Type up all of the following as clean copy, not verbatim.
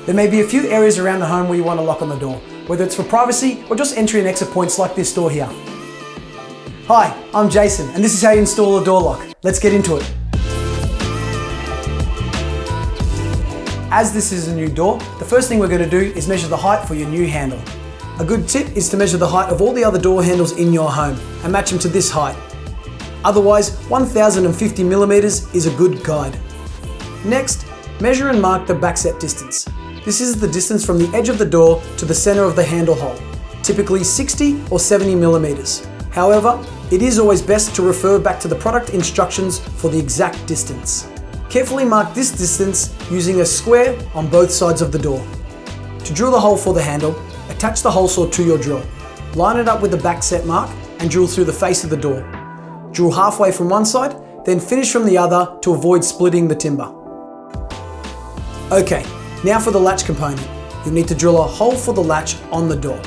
There may be a few areas around the home where you want to lock on the door, whether it's for privacy or just entry and exit points like this door here. Hi, I'm Jason, and this is how you install a door lock. Let's get into it. As this is a new door, the first thing we're going to do is measure the height for your new handle. A good tip is to measure the height of all the other door handles in your home and match them to this height. Otherwise, 1050 millimeters is a good guide. Next, measure and mark the backset distance. This is the distance from the edge of the door to the center of the handle hole, typically 60 or 70 millimeters. However, it is always best to refer back to the product instructions for the exact distance. Carefully mark this distance using a square on both sides of the door. To drill the hole for the handle, attach the hole saw to your drill. Line it up with the backset mark and drill through the face of the door. Drill halfway from one side, then finish from the other to avoid splitting the timber. Okay, now for the latch component. You'll need to drill a hole for the latch on the door.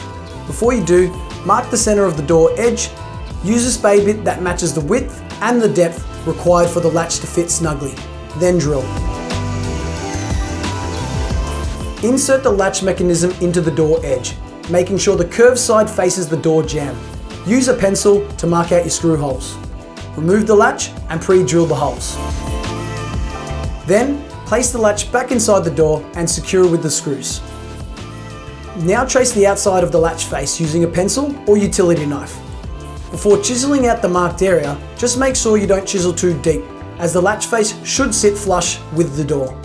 Before you do, mark the center of the door edge. Use a spade bit that matches the width and the depth required for the latch to fit snugly. Then drill. Insert the latch mechanism into the door edge, making sure the curved side faces the door jamb. Use a pencil to mark out your screw holes. Remove the latch and pre-drill the holes. Then, place the latch back inside the door and secure it with the screws. Now trace the outside of the latch face using a pencil or utility knife. Before chiseling out the marked area, just make sure you don't chisel too deep, as the latch face should sit flush with the door.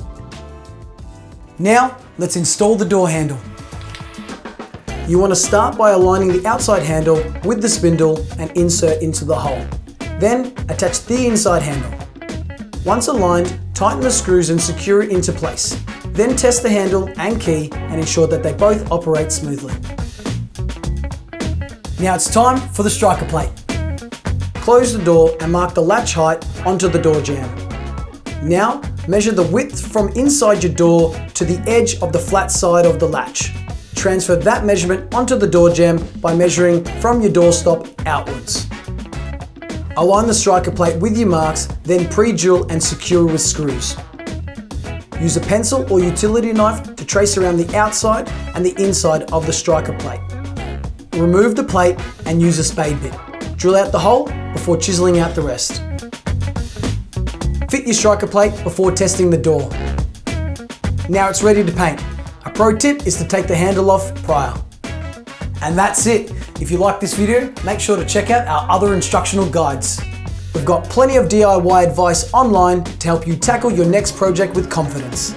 Now, let's install the door handle. You want to start by aligning the outside handle with the spindle and insert into the hole. Then, attach the inside handle. Once aligned, tighten the screws and secure it into place. Then test the handle and key and ensure that they both operate smoothly. Now it's time for the striker plate. Close the door and mark the latch height onto the door jamb. Now, measure the width from inside your door to the edge of the flat side of the latch. Transfer that measurement onto the door jamb by measuring from your doorstop outwards. Align the striker plate with your marks, then pre-drill and secure with screws. Use a pencil or utility knife to trace around the outside and the inside of the striker plate. Remove the plate and use a spade bit. Drill out the hole before chiseling out the rest. Fit your striker plate before testing the door. Now it's ready to paint. A pro tip is to take the handle off prior. And that's it. If you like this video, make sure to check out our other instructional guides. We've got plenty of DIY advice online to help you tackle your next project with confidence.